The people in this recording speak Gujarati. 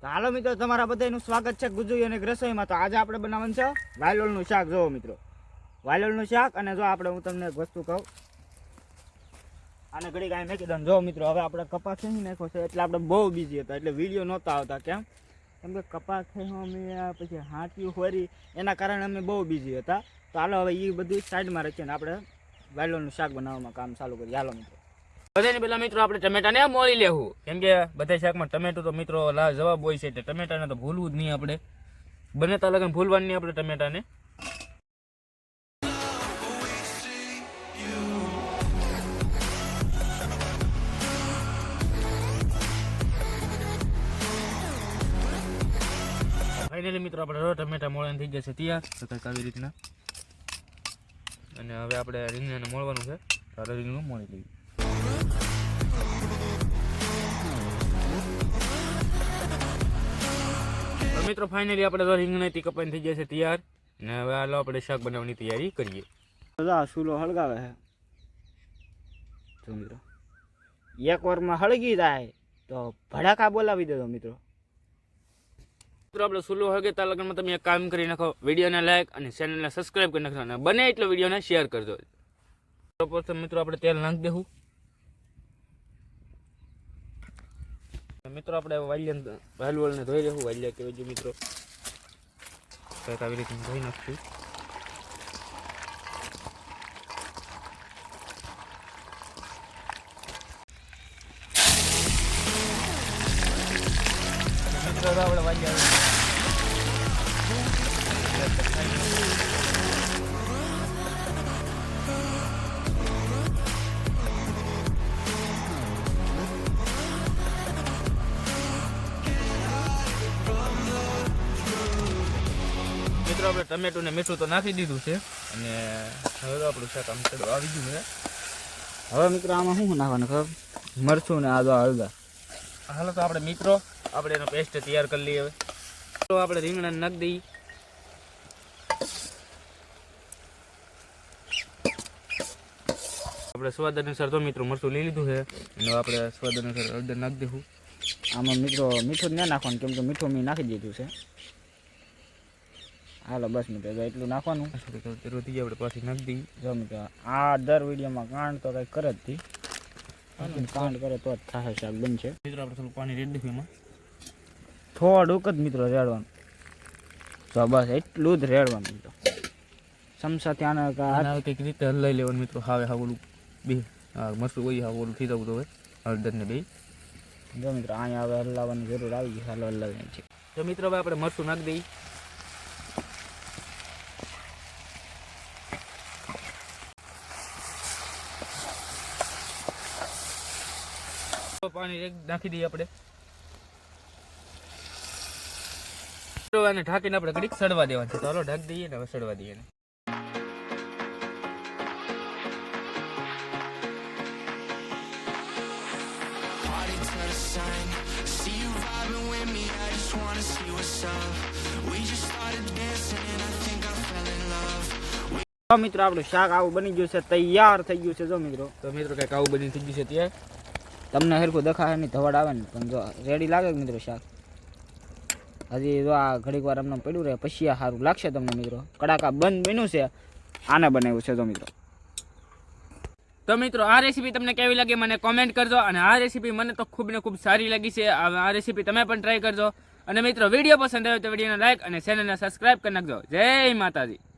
તો હાલો મિત્રો, તમારા બધાનું સ્વાગત છે ગુજુઈ અને રસોઈમાં. તો આજે આપણે બનાવવાનું છે વાલોળનું શાક. જોવો મિત્રો, વાલોળનું શાક. અને જો આપણે હું તમને એક વસ્તુ કહું, આને ઘડી કાંઈ મેકી દઉં. જો મિત્રો, હવે આપણે કપાસ થઈ નાખ્યો છે એટલે આપણે બહુ બીજી હતા, એટલે વિડીયો નહોતા આવતા. કેમ કે કપાસ થઈ અમે પછી હાંટિયું હોરી, એના કારણે અમે બહુ બીજી હતા. તો હાલો હવે એ બધું સાઈડમાં રાખીને આપણે વાલોળનું શાક બનાવવામાં કામ ચાલુ કરીએ. હાલો મિત્રો, બધાની પેલા મિત્રો આપણે ટમેટાને મોળી લેવું, કેમ કે બધા શાકમાં ટમેટું તો મિત્રો લા જવાબ હોય છે, એટલે ટમેટાને તો ભૂલવું જ નહીં. આપણે બને ત્યાં લગન ભૂલવાનું નહીં આપણે ટમેટાને. ફાઇનલી મિત્રો આપણે ટમેટા મોળાને થઈ જશે તૈયાર, તો કંઈક આવી રીતના. અને હવે આપણે રીંગણાને મોળવાનું છે, તો રીંગણું મોળી લઈએ. મિત્રો ફાઇનલી આપણે તો રીંગણાથી કપાઈને થઈ જશે તૈયાર. અને હવે હાલો આપણે શાક બનાવવાની તૈયારી કરીએ. ચૂલો હળગાવે છે. જો મિત્રો, એક વારમાં હળગી જાય તો ભડાકા બોલાવી દેજો મિત્રો. મિત્રો આપણે સુલો હગે ત્યાં લગનમાં તમે એક કામ કરી નાખો, વિડીયોને લાઈક અને ચેનલને સબસ્ક્રાઈબ કરી નાખો, અને બને એટલો વિડીયોને શેર કરજો. પ્રથમ મિત્રો આપણે તેલ નાખી દેવું. મિત્રો આપણે વાલોળને ધોઈ લેવું. વાલિયા કહેવાય મિત્રો, કંઈક આવી રીતે ધોઈ નાખશું. મિત્રો આપણે વાલિયા આપણે ટમેટું ને મીઠું તો નાખી દીધું છે, અને હવે તો આપણું શાક આમ ચડવા આવી ગયું છે. હવે મિત્રો આમાં શું નાખવાનું ખબર? મરચું ને આદુ હળદર. હાલો તો આપણે મિત્રો આપણે એનો પેસ્ટ તૈયાર કરી લઈએ. હવે તો આપણે રીંગણાને નાખી દઈએ. આપણે સ્વાદ અનુસાર તો મિત્રો મરચું લઈ લીધું છે, અને આપણે સ્વાદ અનુસાર હળદર નાખી દઈશું. આમાં મિત્રો મીઠું જ ના નાખવાનું, કેમ કે મીઠું મેં નાખી દીધું છે. હાલો બસ મિત્રો, જો એટલું નાખવાનું. રોટી આપણે પાછી નાખી દઈએ. જો મિત્રો, આ દર વિડીયોમાં કાંડ તો કંઈક કરે જ થી, કાંડ કરે તો જ થાય શાક બનશે. મિત્રો આપણે થોડું પાણી રેડી દઈશું એમાં, થોડુંક જ મિત્રો રેડવાનું. તો બસ એટલું જ રેડવાનું મિત્રો. ચમચાથી આને કંઈક રીતે હલાવી લેવાનું મિત્રો. હાવે હા ઓલું બે મરચું હોય, હા ઓલું થઈ જવું તો હવે હળદર ને બે. જો મિત્રો, અહીંયા હવે હલાવવાની જરૂર આવી ગઈ. હાલો હલાવી છે. તો મિત્રો હવે આપણે મરચું નાખી દઈએ. પાણી નાખી દઈએ આપણે, અને ઢાંકીને આપણે ઘડીક સડવા દેવાનું છે. તો હાલો ઢાંકી દઈએ ને હવે સડવા દઈએ. મિત્રો આપણું શાક આવું બની ગયું છે, તૈયાર થઈ ગયું છે. જો મિત્રો, તો મિત્રો કંઈક આવું બની થઈ ગયું છે ત્યાં. તમને હરખું દેખાય નહીં, ધવડ આવે ને, પણ જો રેડી લાગે મિત્રો શાક. હજી જો આ ઘડીક વાર અમને પડ્યું રહે પછી આ સારું લાગશે તમને મિત્રો. કડાકા બંધ બન્યું છે, આને બનાવ્યું છે. જો મિત્રો, તો મિત્રો આ રેસીપી તમને કેવી લાગી મને કોમેન્ટ કરજો. અને આ રેસીપી મને તો ખૂબ ને ખૂબ સારી લાગી છે. આ રેસીપી તમે પણ ટ્રાય કરજો. અને મિત્રો વિડીયો પસંદ આવ્યો તો વિડીયોને લાઈક અને ચેનલને સબસ્ક્રાઈબ કરી નાખજો. જય માતાજી.